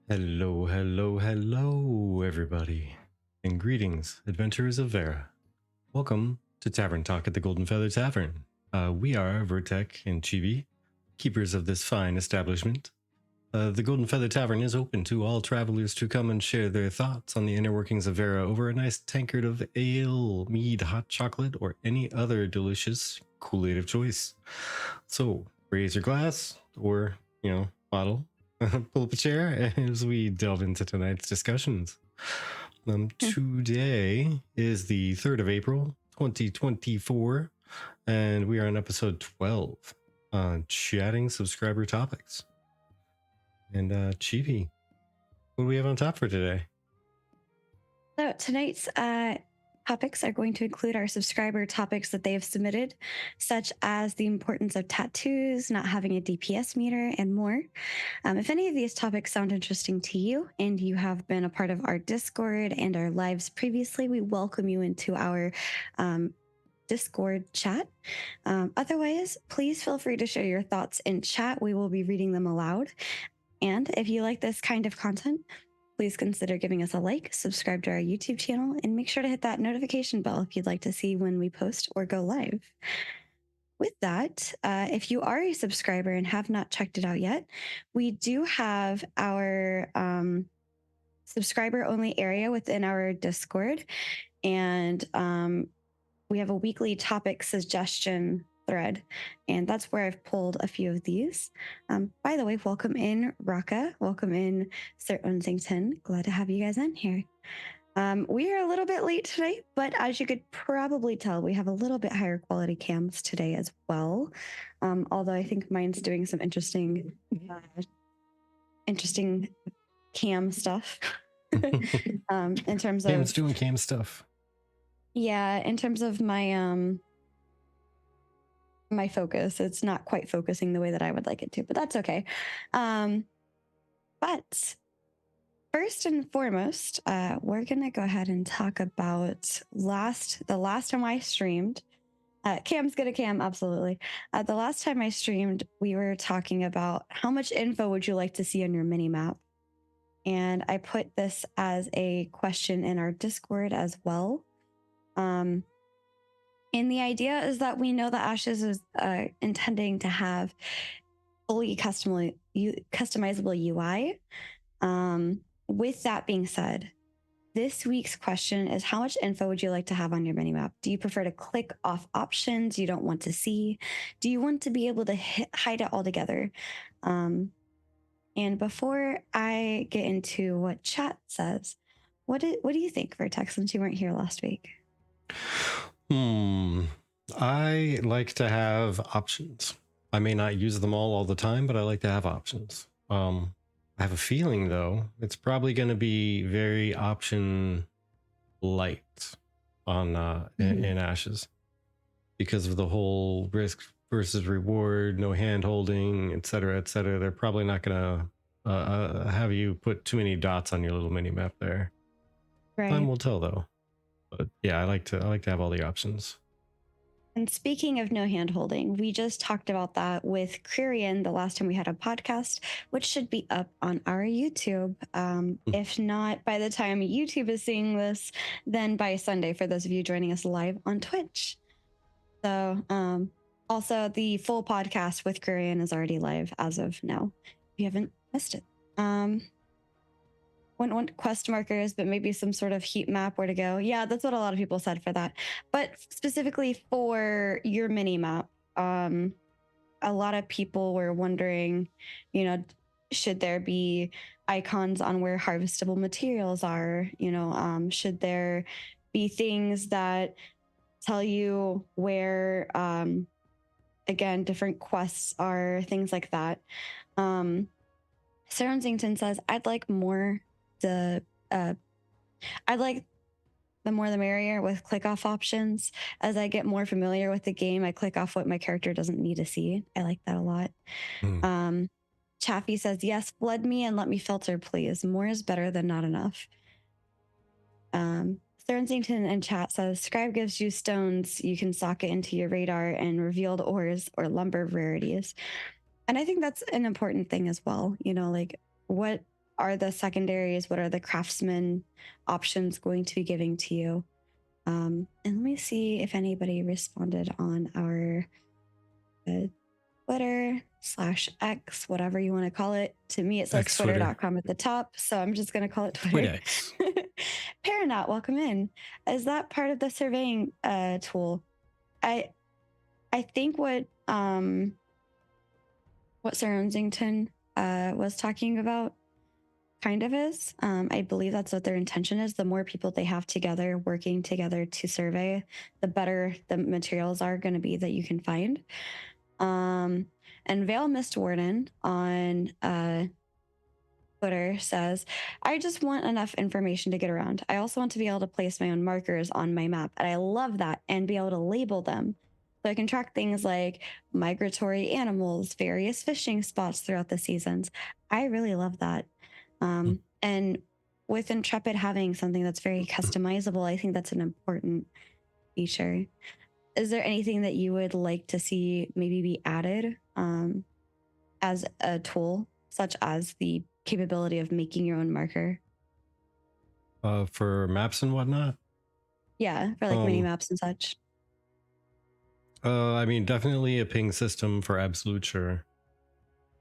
Hello, hello, hello, everybody, and greetings, adventurers of Vera. Welcome to Tavern Talk at the Golden Feather Tavern. We are Virtek and Chibi, keepers of this fine establishment. The Golden Feather Tavern is open to all travelers to come and share their thoughts on the inner workings of Vera over a nice tankard of ale, mead, hot chocolate, or any other delicious Kool-Aid of choice. So, raise your glass or, bottle, pull up a chair as we delve into tonight's discussions. Today is the 3rd of April, 2024, and we are on episode 12 on chatting subscriber topics. And Chibi, what do we have on top for today? So tonight's topics are going to include our subscriber topics that they have submitted, such as the importance of tattoos, not having a DPS meter, and more. If any of these topics sound interesting to you and you have been a part of our Discord and our lives previously, we welcome you into our Discord chat. Otherwise, please feel free to share your thoughts in chat. We will be reading them aloud. And if you like this kind of content, please consider giving us a like, subscribe to our YouTube channel, and make sure to hit that notification bell if you'd like to see when we post or go live. With that, if you are a subscriber and have not checked it out yet, we do have our subscriber-only area within our Discord, and we have a weekly topic suggestion thread, and that's where I've pulled a few of these. By the way, welcome in Raka, welcome in Sir Unsington. Glad to have you guys in here. We are a little bit late today, but as you could probably tell, we have a little bit higher quality cams today as well. Although I think mine's doing some interesting cam stuff. In terms of Cam's doing cam stuff. Yeah, in terms of my my focus, it's not quite focusing the way that I would like it to, but that's okay. But first and foremost, we're gonna go ahead and talk about the last time I streamed. Cam's good at cam, absolutely. The last time I streamed, we were talking about how much info would you like to see on your mini map, and I put this as a question in our Discord as well. And the idea is that we know that Ashes is intending to have fully customizable UI. With that being said, this week's question is, how much info would you like to have on your minimap? Do you prefer to click off options you don't want to see? Do you want to be able to hide it altogether? And before I get into what chat says, what do you think, Virtek, since you weren't here last week? I like to have options. I may not use them all the time, but I like to have options. I have a feeling, though, it's probably going to be very option light on in Ashes because of the whole risk versus reward, no hand holding, etc., etc. They're probably not going to have you put too many dots on your little mini map there. Right. Time will tell, though. But yeah, I like to have all the options. And speaking of no hand holding, we just talked about that with Quirion the last time we had a podcast, which should be up on our YouTube. If not by the time YouTube is seeing this, then by Sunday for those of you joining us live on Twitch. So also the full podcast with Quirion is already live as of now. If you haven't missed it. Wouldn't want quest markers, but maybe some sort of heat map where to go. Yeah, that's what a lot of people said for that. But specifically for your mini map, a lot of people were wondering, should there be icons on where harvestable materials are? Should there be things that tell you where, again, different quests are, things like that. Sarah Zington says, I'd like the more the merrier with click off options. As I get more familiar with the game, I click off what my character doesn't need to see. I like that a lot. Chaffee says, yes, flood me and let me filter, please. More is better than not enough. Thornsington in chat says, Scribe gives you stones you can socket into your radar and revealed ores or lumber rarities. And I think that's an important thing as well. Like, what are the secondaries? What are the craftsman options going to be giving to you? And let me see if anybody responded on our Twitter/X, whatever you want to call it. To me, it says X-Twitter. twitter.com at the top, so I'm just going to call it Twitter. TwitX. Paranot, welcome in. Is that part of the surveying tool? I think what Sir Onsington was talking about kind of is. I believe that's what their intention is. The more people they have together, working together to survey, the better the materials are going to be that you can find. And Vale Mist Warden on Twitter says, I just want enough information to get around. I also want to be able to place my own markers on my map. And I love that, and be able to label them. So I can track things like migratory animals, various fishing spots throughout the seasons. I really love that. And with Intrepid having something that's very customizable, I think that's an important feature. Is there anything that you would like to see maybe be added as a tool, such as the capability of making your own marker? For maps and whatnot? Yeah, for like mini maps and such. I mean, definitely a ping system for absolute sure.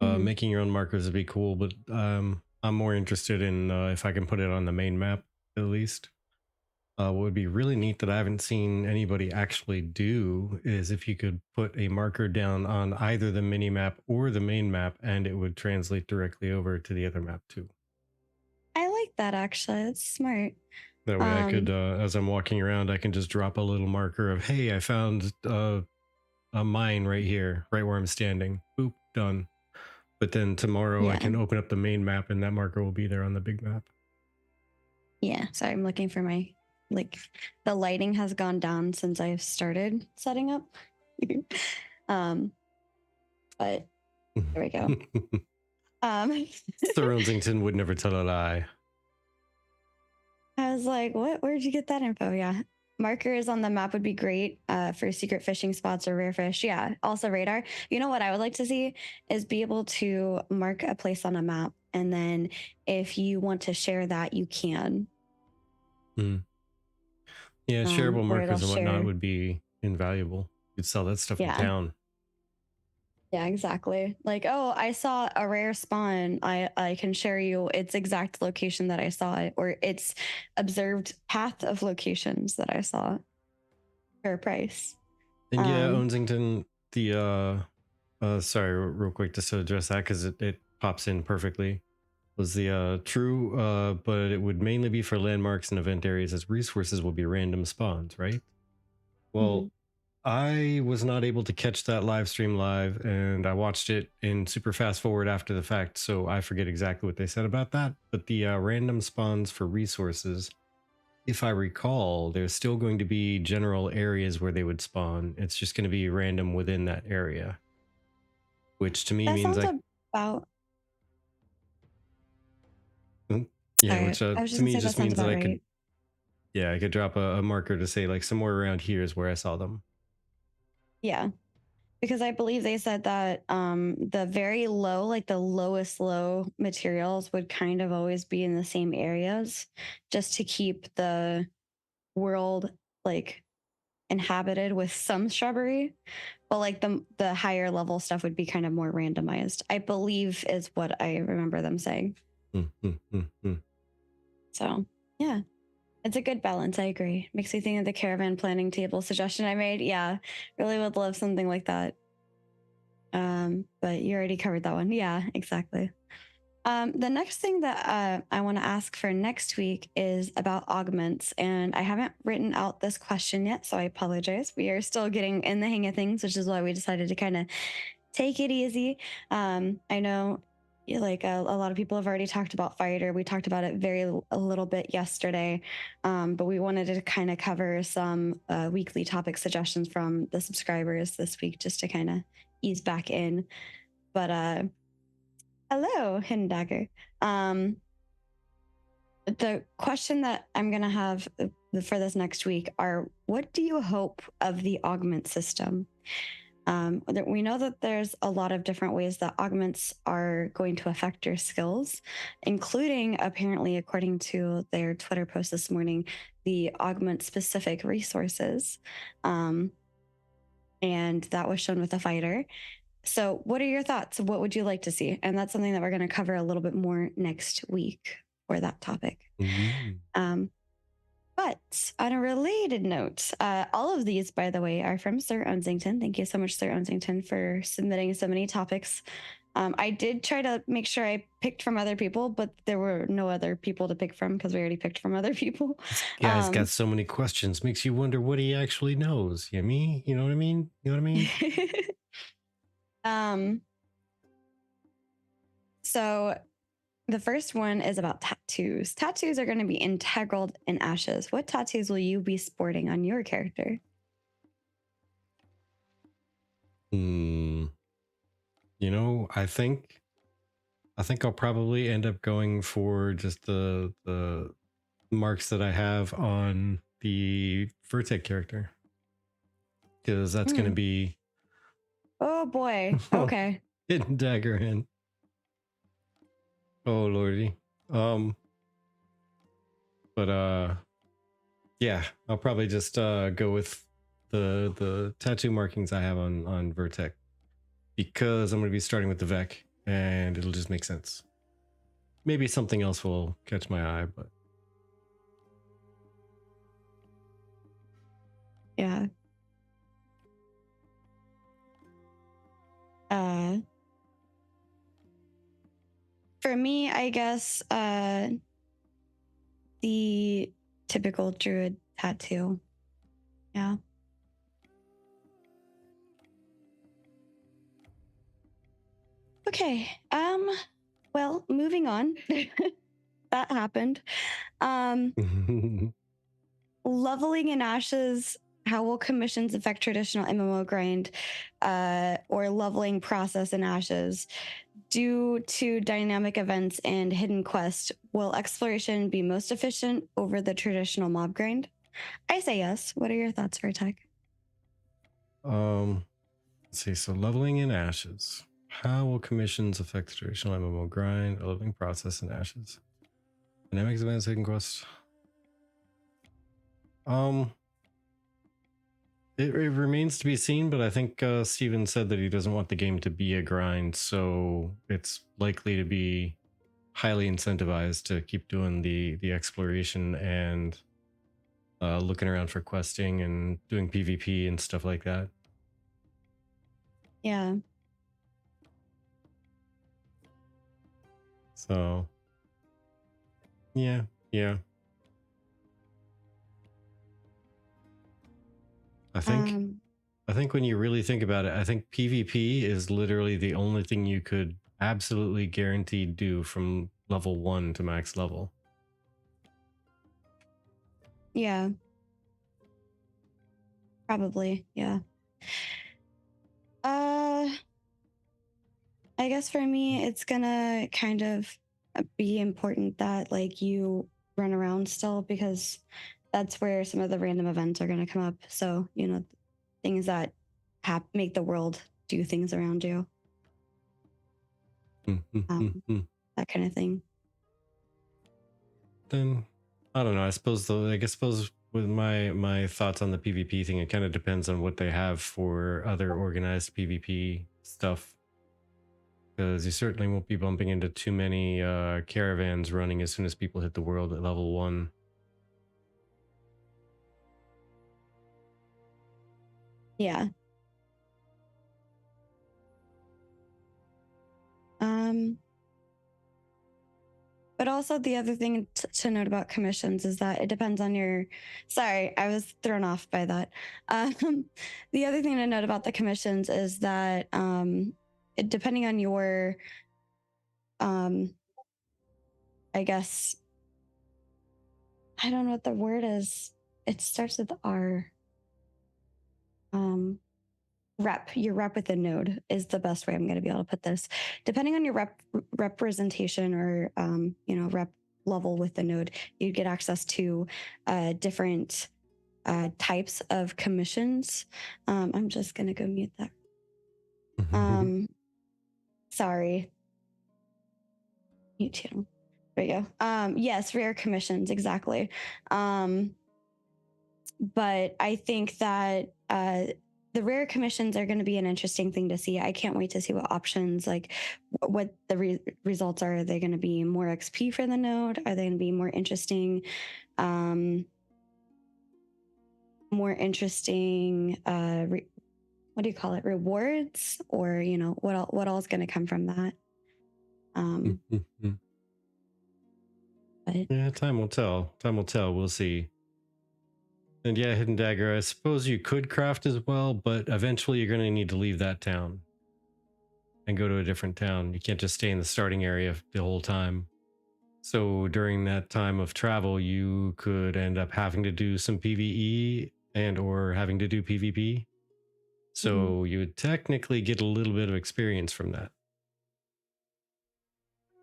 Making your own markers would be cool, but I'm more interested in if I can put it on the main map at least. What would be really neat that I haven't seen anybody actually do is if you could put a marker down on either the mini map or the main map, and it would translate directly over to the other map too. I like that, actually. That's smart. That way I could, as I'm walking around, I can just drop a little marker of, hey, I found a mine right here, right where I'm standing. Boop, done. But then tomorrow I can open up the main map and that marker will be there on the big map. Yeah, sorry, I'm looking for my, like, the lighting has gone down since I've started setting up. But there we go. Sir Onsington would never tell a lie. I was like, what? Where'd you get that info? Yeah. Markers on the map would be great for secret fishing spots or rare fish. Yeah. Also radar. You know what I would like to see is be able to mark a place on a map. And then if you want to share that, you can. Yeah, shareable markers and whatnot would be invaluable. You'd sell that stuff in town. Yeah, exactly. Like, oh, I saw a rare spawn. I can share you its exact location that I saw it, or its observed path of locations that I saw for a price. And yeah, Onsington, the sorry, real quick, just to address that because it pops in perfectly. Was the true, but it would mainly be for landmarks and event areas, as resources will be random spawns, right? Well, I was not able to catch that live stream live, and I watched it in super fast forward after the fact, so I forget exactly what they said about that. But the random spawns for resources, if I recall, there's still going to be general areas where they would spawn. It's just going to be random within that area, which to me means like about. Yeah, which to me just means that I could, yeah, I could drop a marker to say like somewhere around here is where I saw them. Yeah, because I believe they said that the very low, like the lowest low materials would kind of always be in the same areas, just to keep the world like inhabited with some shrubbery. But like the higher level stuff would be kind of more randomized, I believe, is what I remember them saying. So yeah, it's a good balance. I agree. Makes me think of the caravan planning table suggestion I made. Yeah, really would love something like that. But you already covered that one. Yeah, exactly. The next thing that I want to ask for next week is about augments. And I haven't written out this question yet, so I apologize. We are still getting in the hang of things, which is why we decided to kind of take it easy. I know like a lot of people have already talked about fighter. We talked about it a little bit yesterday, but we wanted to kind of cover some weekly topic suggestions from the subscribers this week, just to kind of ease back in. But hello, Hidden Dagger. The question that I'm gonna have for this next week are: what do you hope of the augment system? We know that there's a lot of different ways that augments are going to affect your skills, including apparently, according to their Twitter post this morning, the augment specific resources. And that was shown with a fighter. So, what are your thoughts? What would you like to see? And that's something that we're going to cover a little bit more next week for that topic. But on a related note, all of these, by the way, are from Sir Unsington. Thank you so much, Sir Unsington, for submitting so many topics. I did try to make sure I picked from other people, but there were no other people to pick from because we already picked from other people. This guy's got so many questions, makes you wonder what he actually knows. You know what I mean? You know what I mean? So the first one is about tattoos. Tattoos are going to be integral in Ashes. What tattoos will you be sporting on your character? You know, I think I'll probably end up going for just the marks that I have on the Virtek character, because that's going to be. Oh boy. Okay. Hidden dagger in. Oh lordy. But yeah, I'll probably just go with the tattoo markings I have on Virtek, because I'm going to be starting with the Vec and it'll just make sense. Maybe something else will catch my eye, but yeah. For me, I guess the typical druid tattoo. Yeah. Okay. Well, moving on. That happened. Leveling in Ashes, how will commissions affect traditional MMO grind or leveling process in Ashes? Due to dynamic events and hidden quests, will exploration be most efficient over the traditional mob grind? I say yes. What are your thoughts, Virtek? Let's see. So leveling in Ashes. How will commissions affect the traditional MMO grind, a leveling process in Ashes? Dynamic events, hidden quests. It remains to be seen, but I think Steven said that he doesn't want the game to be a grind, so it's likely to be highly incentivized to keep doing the exploration and looking around for questing and doing PvP and stuff like that. Yeah. So, yeah. I think when you really think about it, I think PvP is literally the only thing you could absolutely guaranteed do from level 1 to max level. Yeah. Probably, yeah. I guess for me, it's gonna kind of be important that like you run around still, because that's where some of the random events are gonna come up. So, you know, things that make the world do things around you. That kind of thing. Then I don't know. I suppose with my thoughts on the PvP thing, it kind of depends on what they have for other organized PvP stuff, because you certainly won't be bumping into too many caravans running as soon as people hit the world at level 1. Yeah. But also the other thing to note about commissions is that it depends on your. Sorry, I was thrown off by that. The other thing to note about the commissions is that depending on your, I guess, I don't know what the word is. It starts with R. Your rep with the node is the best way I'm going to be able to put this. Depending on your representation or rep level with the node, you get access to different types of commissions. I'm just going to go mute that Sorry. You too. There you go. Yes, rare commissions, exactly. But I think that the rare commissions are going to be an interesting thing to see. I can't wait to see what options, like what the results are. Are they going to be more XP for the node? Are they going to be more interesting? More interesting, what do you call it? Rewards, or what all is going to come from that? But Yeah, time will tell. Time will tell. We'll see. And yeah, Hidden Dagger, I suppose you could craft as well, but eventually you're going to need to leave that town and go to a different town. You can't just stay in the starting area the whole time. So during that time of travel, you could end up having to do some PvE and or having to do PvP. So you would technically get a little bit of experience from that.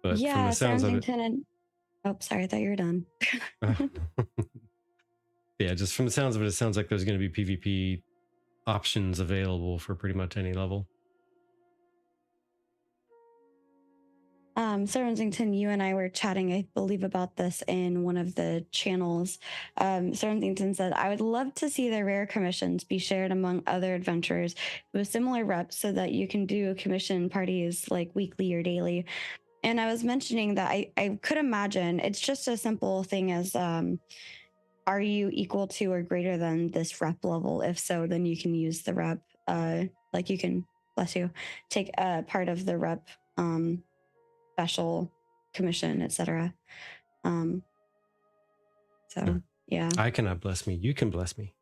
But from the yeah, sounds of it, oh, sorry, I thought you were done. yeah, just from the sounds of it, it sounds like there's going to be PvP options available for pretty much any level. Sir Rensington, you and I were chatting, I believe, about this in one of the channels. Sir Rensington said, I would love to see the rare commissions be shared among other adventurers with similar reps so that you can do commission parties like weekly or daily. And I was mentioning that I could imagine it's just a simple thing as are you equal to or greater than this rep level? If so, then you can use the rep. Like you can, bless you, take a part of the rep special commission, etc. So yeah. I cannot bless me. You can bless me.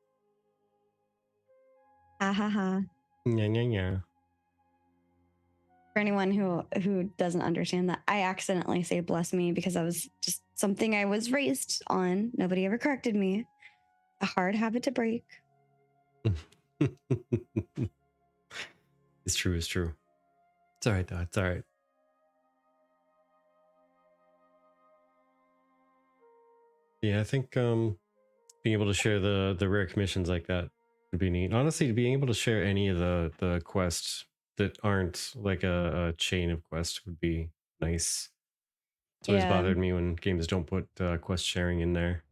Ha ha ha. Yeah, yeah, yeah. For anyone who doesn't understand that, I accidentally say bless me because that was just something I was raised on. Nobody ever corrected me. A hard habit to break. It's true. It's true. It's all right, though. It's all right. Yeah, I think being able to share the rare commissions like that would be neat. Honestly, being able to share any of the quests that aren't like a chain of quests would be nice. It's always bothered me when games don't put quest sharing in there.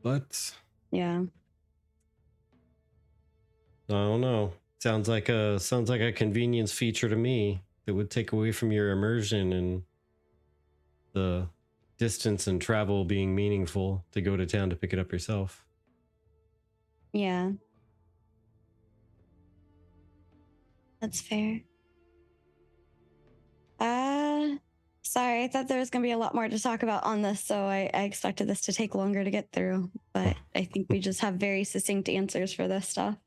But yeah, I don't know. Sounds like a convenience feature to me that would take away from your immersion and the distance and travel being meaningful to go to town to pick it up yourself. yeah, that's fair. Sorry, I thought there was going to be a lot more to talk about on this, so I expected this to take longer to get through, but I think we just have very succinct answers for this stuff.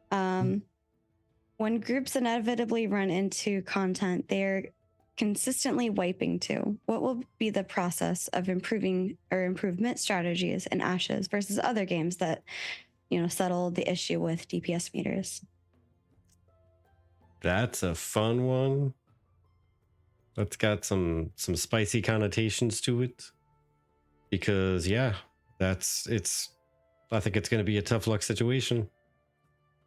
When groups inevitably run into content they're consistently wiping to, what will be the process of improvement strategies in Ashes versus other games that, settle the issue with DPS meters? That's a fun one. That's got some spicy connotations to it. Because yeah, I think it's going to be a tough luck situation.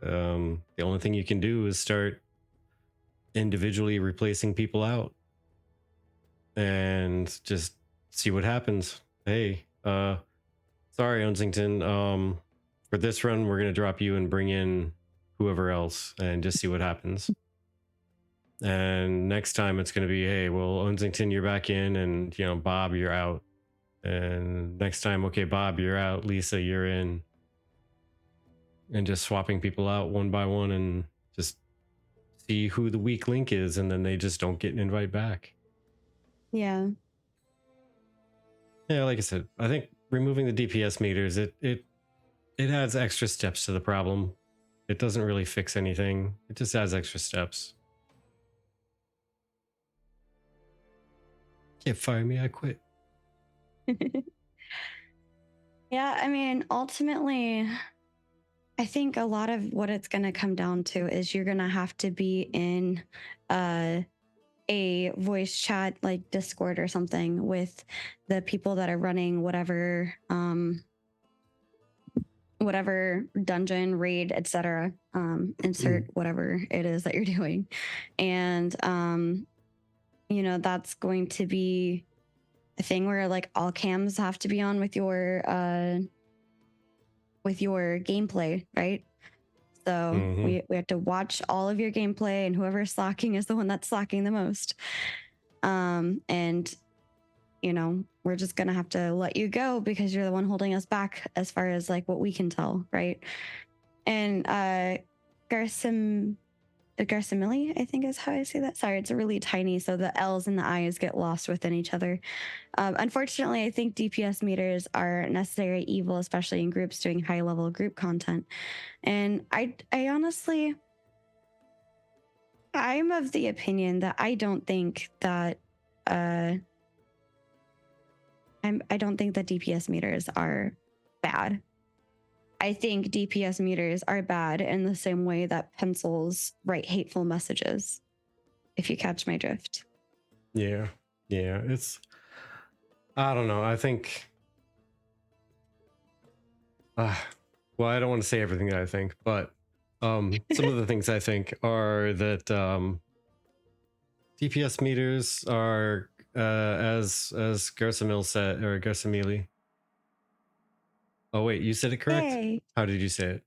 The only thing you can do is start individually replacing people out and just see what happens. Hey, sorry, Onsington. For this run, we're going to drop you and bring in whoever else and just see what happens. And next time it's going to be, hey, well, Onsington, you're back in, and Bob, you're out. And next time, okay, Bob, you're out. Lisa, you're in. And just swapping people out one by one and just see who the weak link is, and then they just don't get an invite back. Yeah. Yeah, like I said, I think removing the DPS meters, it adds extra steps to the problem. It doesn't really fix anything. It just adds extra steps. Can't fire me, I quit. Yeah, I mean, ultimately, I think a lot of what it's going to come down to is you're going to have to be in a voice chat like Discord or something with the people that are running whatever whatever dungeon, raid, etc. Insert whatever it is that you're doing, and that's going to be a thing where like all cams have to be on with your gameplay, right? So we have to watch all of your gameplay, and whoever's slacking is the one that's slacking the most. And we're just gonna have to let you go because you're the one holding us back as far as like what we can tell, right? And Garcimilli, I think is how I say that. Sorry, it's really tiny, so the L's and the I's get lost within each other. Unfortunately, I think DPS meters are necessary evil, especially in groups doing high-level group content. And I honestly, I'm of the opinion that I don't think that I don't think that DPS meters are bad. I think DPS meters are bad in the same way that pencils write hateful messages, if you catch my drift. Yeah. It's, I don't know. I think, well, I don't want to say everything that I think, but some of the things I think are that DPS meters are, as Garcimil said, or Garcimili. Oh wait, you said it correct? Yay. How did you say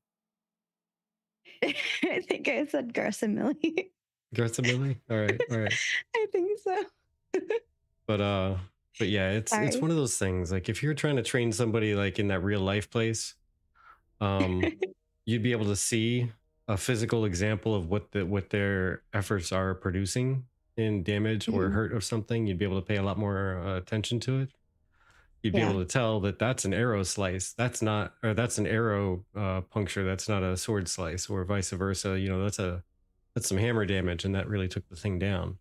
it? I think I said Garcimilli. Garcimili? All right. I think so. But yeah, it's one of those things. Like if you're trying to train somebody like in that real life place, you'd be able to see a physical example of what their efforts are producing in damage or hurt of something. You'd be able to pay a lot more attention to it. You'd be able to tell that that's an arrow slice. That's not, or that's an arrow puncture. That's not a sword slice, or vice versa. That's some hammer damage, and that really took the thing down.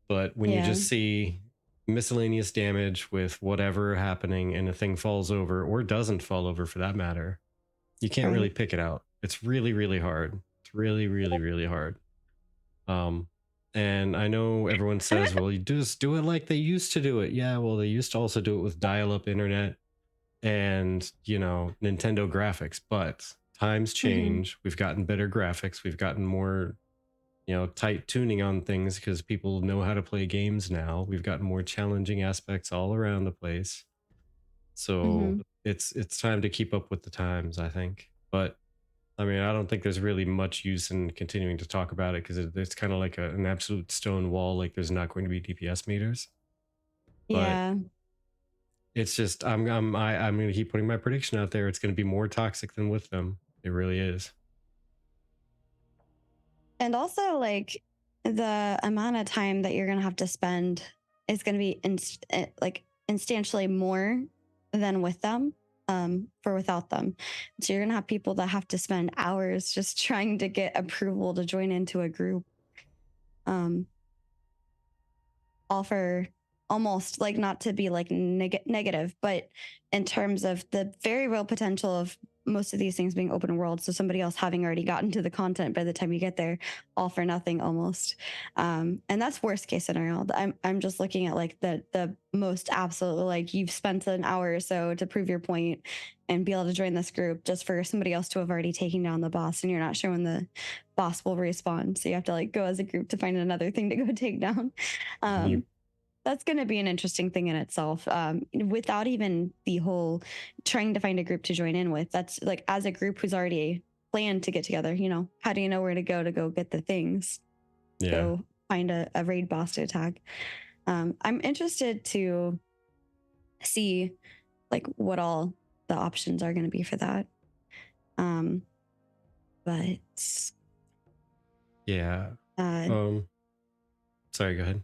But when you just see miscellaneous damage with whatever happening and a thing falls over or doesn't fall over for that matter, you can't really pick it out. It's really, really hard. It's really, really, really hard. And I know everyone says, well, you just do it like they used to do it. Yeah, well, they used to also do it with dial-up internet and, Nintendo graphics, but times change. We've gotten better graphics. We've gotten more, tight tuning on things because people know how to play games now. We've gotten more challenging aspects all around the place. So it's time to keep up with the times, I think. But I mean, I don't think there's really much use in continuing to talk about it because it's kind of like an absolute stone wall. Like there's not going to be DPS meters. But it's just I'm going to keep putting my prediction out there. It's going to be more toxic than with them. It really is. And also, like the amount of time that you're going to have to spend is going to be instantially more than with them. For without them. So you're gonna have people that have to spend hours just trying to get approval to join into a group. All for almost like, not to be like negative, but in terms of the very real potential of most of these things being open world, so somebody else having already gotten to the content by the time you get there, all for nothing almost. And that's worst case scenario. I'm just looking at like the most absolute, like you've spent an hour or so to prove your point and be able to join this group just for somebody else to have already taken down the boss, and you're not showing the boss will respawn, so you have to like go as a group to find another thing to go take down. That's going to be an interesting thing in itself, without even the whole trying to find a group to join in with. That's like, as a group who's already planned to get together, how do you know where to go get the things? Go find a raid boss to attack. I'm interested to see like what all the options are going to be for that. But yeah. Sorry, go ahead.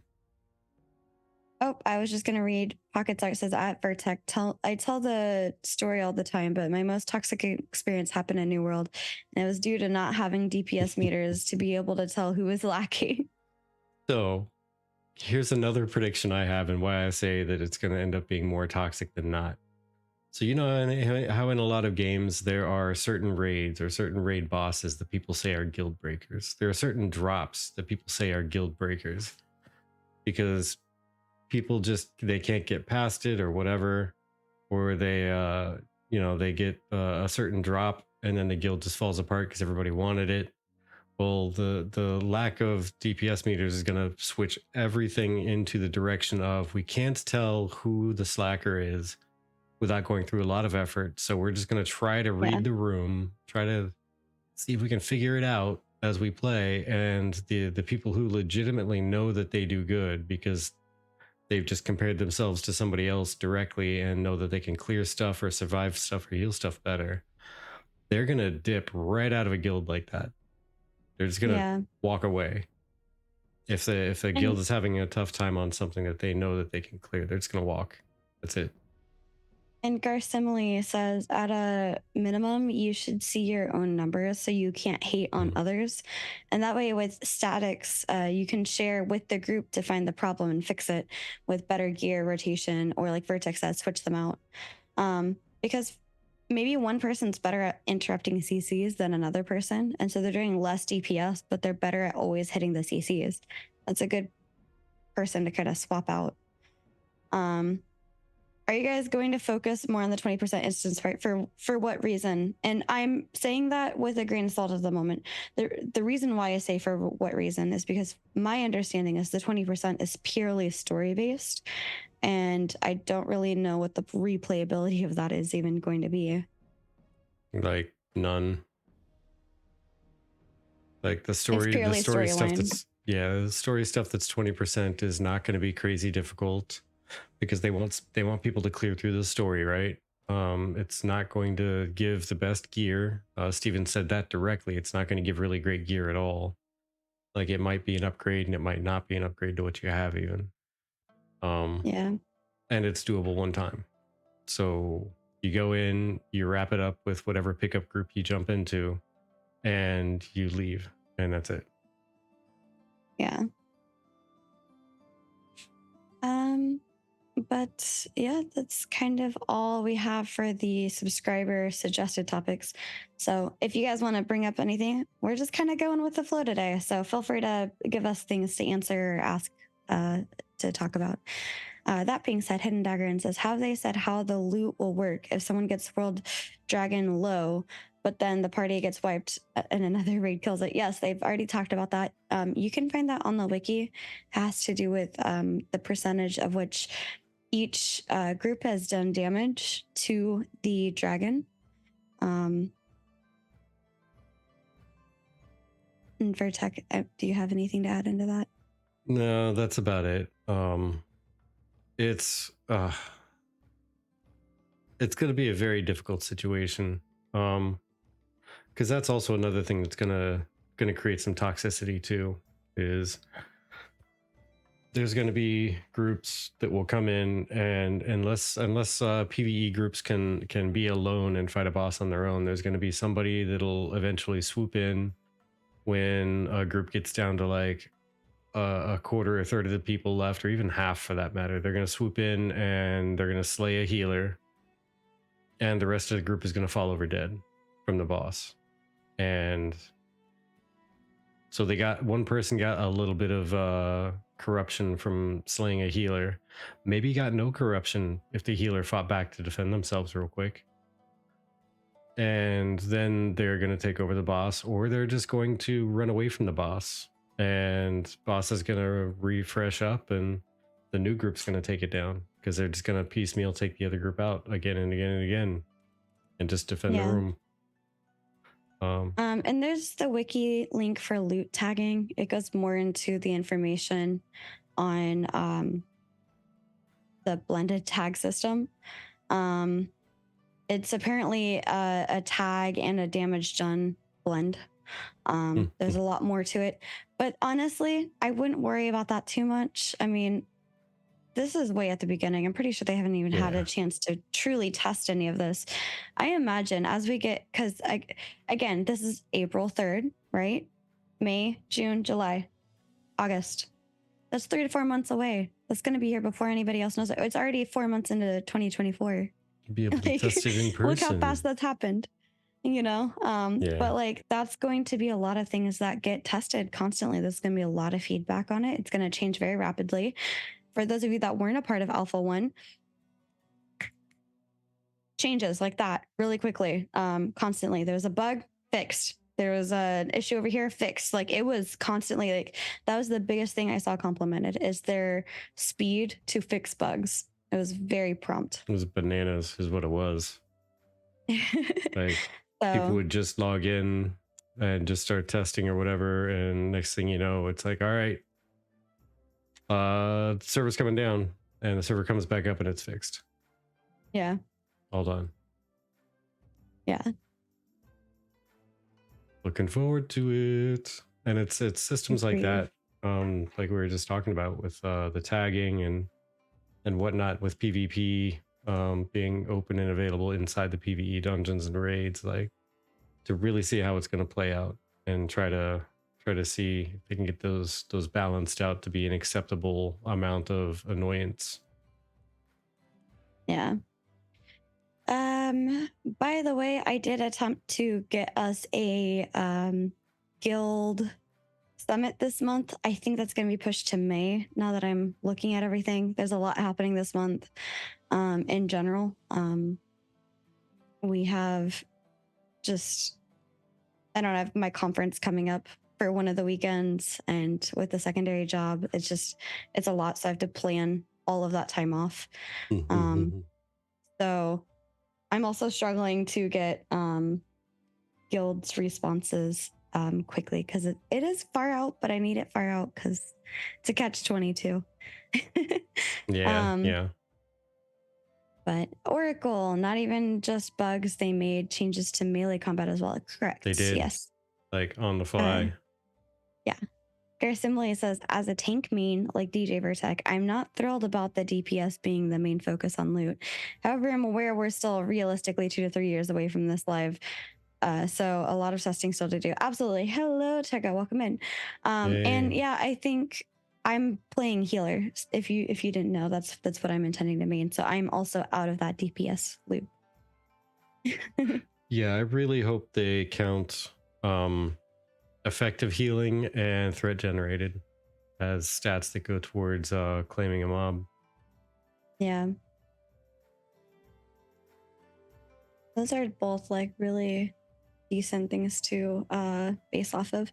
Oh, I was just going to read Pockets Art says, at Virtek, I tell the story all the time, but my most toxic experience happened in New World, and it was due to not having DPS meters to be able to tell who was lacking. So here's another prediction I have and why I say that it's going to end up being more toxic than not. So how in a lot of games there are certain raids or certain raid bosses that people say are guild breakers. There are certain drops that people say are guild breakers because people just, they can't get past it or whatever, or they they get a certain drop and then the guild just falls apart because everybody wanted it. Well, the lack of DPS meters is going to switch everything into the direction of we can't tell who the slacker is without going through a lot of effort. So we're just going to try to read the room, try to see if we can figure it out as we play. And the people who legitimately know that they do good because they've just compared themselves to somebody else directly and know that they can clear stuff or survive stuff or heal stuff better, they're going to dip right out of a guild like that. They're just going to walk away. If the guild is having a tough time on something that they know that they can clear, they're just going to walk. That's it. And Garcimile says, at a minimum, you should see your own numbers so you can't hate on others. And that way, with statics, you can share with the group to find the problem and fix it with better gear rotation, or like Virtek says, switch them out. Because maybe one person's better at interrupting CCs than another person. And so they're doing less DPS, but they're better at always hitting the CCs. That's a good person to kind of swap out. Are you guys going to focus more on the 20% instance rate? For what reason? And I'm saying that with a grain of salt at the moment. The reason why I say for what reason is because my understanding is the 20% is purely story based, and I don't really know what the replayability of that is even going to be. Like none. Like the story stuff that's the story stuff that's 20% is not going to be crazy difficult because they want people to clear through the story, right? It's not going to give the best gear. Steven said that directly. It's not going to give really great gear at all. Like it might be an upgrade and it might not be an upgrade to what you have even. And it's doable one time. So you go in, you wrap it up with whatever pickup group you jump into, and you leave, and that's it. Yeah. But yeah, that's kind of all we have for the subscriber suggested topics. So if you guys want to bring up anything, we're just kind of going with the flow today. So feel free to give us things to answer or ask to talk about. That being said, Hidden Dagger says, have they said how the loot will work if someone gets World Dragon low, but then the party gets wiped and another raid kills it? Yes, they've already talked about that. You can find that on the wiki. It has to do with the percentage of which each group has done damage to the dragon. And Virtek, do you have anything to add into that? No, that's about it. It's going to be a very difficult situation, because that's also another thing that's gonna create some toxicity too. Is there's going to be groups that will come in, and unless PvE groups can be alone and fight a boss on their own, there's going to be somebody that'll eventually swoop in when a group gets down to like a quarter, a third of the people left, or even half for that matter. They're going to swoop in and they're going to slay a healer, and the rest of the group is going to fall over dead from the boss. And so one person got a little bit of corruption from slaying a healer. Maybe got no corruption if the healer fought back to defend themselves real quick. And then they're going to take over the boss, or they're just going to run away from the boss. And boss is going to refresh up, and the new group's going to take it down because they're just going to piecemeal take the other group out again and again and again and just defend the room. And there's the wiki link for loot tagging. It goes more into the information on the blended tag system. It's apparently a tag and a damage done blend. There's a lot more to it, but honestly, I wouldn't worry about that too much. I mean, this is way at the beginning. I'm pretty sure they haven't even had a chance to truly test any of this. I imagine as we get, because again, this is April 3rd, right? May, June, July, August. That's 3 to 4 months away. That's going to be here before anybody else knows it. It's already 4 months into 2024. Be able to test it in person. Look how fast that's happened. But like that's going to be a lot of things that get tested constantly. There's going to be a lot of feedback on it. It's going to change very rapidly. For those of you that weren't a part of Alpha 1, changes like that really quickly, constantly. There was a bug, fixed. There was an issue over here, fixed. Like it was constantly like that was the biggest thing I saw complimented is their speed to fix bugs. It was very prompt. It was bananas, is what it was. Like people So would just log in and just start testing or whatever, and next thing you know, it's like, all right, the server's coming down, and the server comes back up and it's fixed. yeah, All done. yeah, Looking forward to it. And it's systems like agreed. that, like we were just talking about with the tagging and whatnot, with PvP being open and available inside the PvE dungeons and raids, like to really see how it's going to play out and try to see if they can get those balanced out to be an acceptable amount of annoyance. Yeah. By the way, I did attempt to get us a guild summit this month. I think that's going to be pushed to May now that I'm looking at everything. There's a lot happening this month in general. We have just, I don't have my conference coming up for one of the weekends, and with the secondary job, it's a lot. So I have to plan all of that time off. So I'm also struggling to get guilds responses quickly because it is far out, but I need it far out because it's a catch-22. Yeah. But Oracle, not even just bugs, they made changes to melee combat as well. Correct. They did. Yes. Like on the fly. Yeah. Simile says, as a tank main like DJ Virtek, I'm not thrilled about the DPS being the main focus on loot. However, I'm aware we're still realistically 2 to 3 years away from this live. So a lot of testing still to do. Absolutely. Hello, Teka. Welcome in. And yeah, I think I'm playing healer. If you didn't know, that's what I'm intending to main. So I'm also out of that DPS loop. Yeah, I really hope they count effective healing and threat generated as stats that go towards claiming a mob. Yeah. Those are both like really decent things to base off of.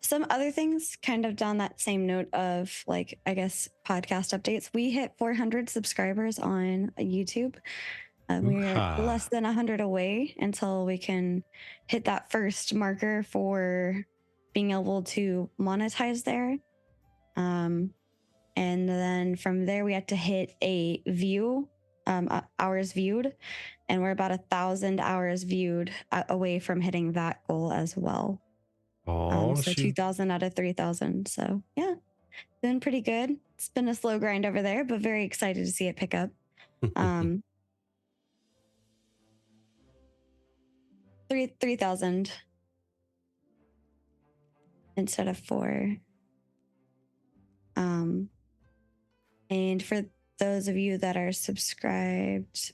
Some other things kind of down that same note of like, I guess, podcast updates. We hit 400 subscribers on YouTube. We're less than 100 away until we can hit that first marker for being able to monetize there. And then from there, we had to hit a view, hours viewed, and we're about 1,000 hours viewed away from hitting that goal as well. So 2,000 out of 3,000. So yeah, been pretty good. It's been a slow grind over there, but very excited to see it pick up. 3,000 instead of 4. And for those of you that are subscribed,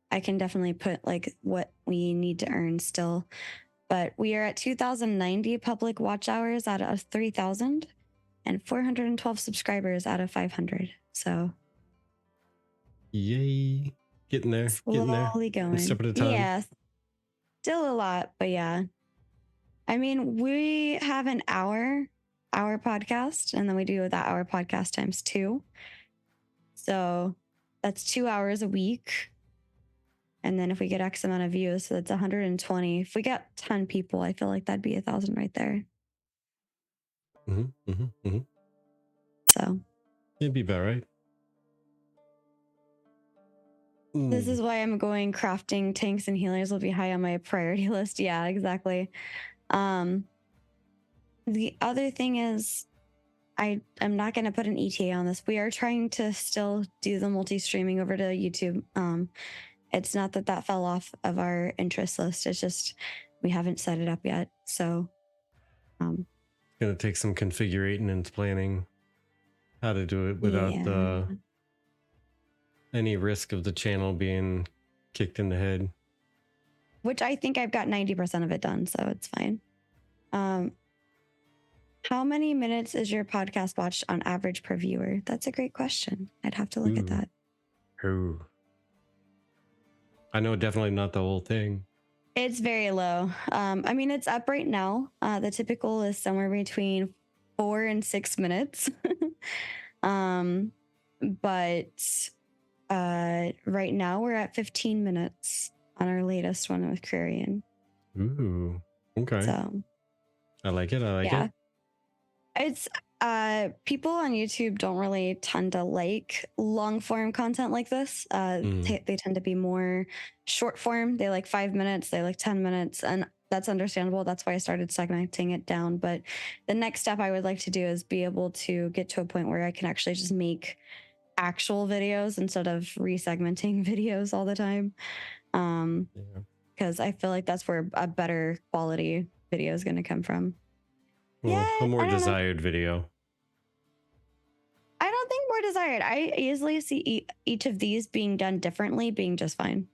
I can definitely put like what we need to earn still. But we are at 2,090 public watch hours out of 3,000 and 412 subscribers out of 500. So yay, getting there, slowly going. one step at a time. Yeah, still a lot, but yeah. I mean, we have an hour podcast, and then we do that hour podcast times 2. So that's 2 hours a week. And then if we get X amount of views, so that's 120. If we got 10 people, I feel like that'd be 1,000 right there. So it'd be about right. This is why I'm going crafting tanks and healers will be high on my priority list. Yeah, exactly. The other thing is, I'm not going to put an ETA on this. We are trying to still do the multi-streaming over to YouTube. It's not that fell off of our interest list. It's just we haven't set it up yet. So it's going to take some configuring and planning how to do it without any risk of the channel being kicked in the head. Which I think I've got 90% of it done, so it's fine. How many minutes is your podcast watched on average per viewer? That's a great question. I'd have to look at that. I know definitely not the whole thing. It's very low. I mean, it's up right now. The typical is somewhere between 4 and 6 minutes. um, but right now we're at 15 minutes on our latest one with Quarian. Ooh, okay. So I like it. I like yeah, it. it's people on YouTube don't really tend to like long form content like this. They tend to be more short form. They like 5 minutes, they like 10 minutes, and that's understandable. That's why I started segmenting it down. But the next step I would like to do is be able to get to a point where I can actually just make actual videos instead of resegmenting videos all the time. Because I feel like that's where a better quality video is going to come from. Well, Yeah, a more I don't know. desired video. I don't think more desired. I easily see each of these being done differently, being just fine.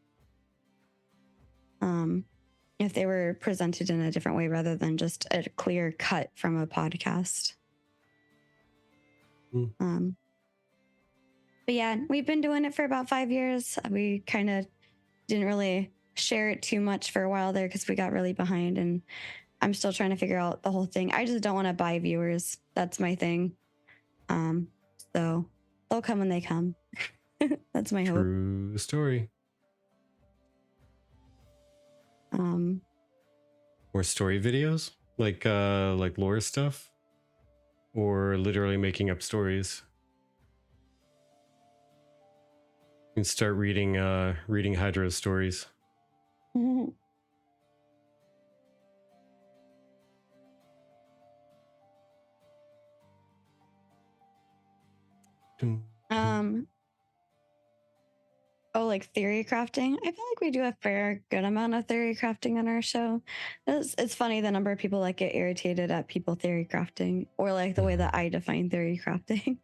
If they were presented in a different way rather than just a clear cut from a podcast. But yeah, we've been doing it for about 5 years. We kind of didn't really share it too much for a while there because we got really behind, and I'm still trying to figure out the whole thing. I just don't want to buy viewers. That's my thing. So they'll come when they come. That's my hope. True story. More story videos, like lore stuff, or literally making up stories. You can start reading Hydra's stories. Oh, like theory crafting. I feel like we do a fair good amount of theory crafting on our show. It's funny the number of people that get irritated at people theory crafting, or like the way that I define theory crafting.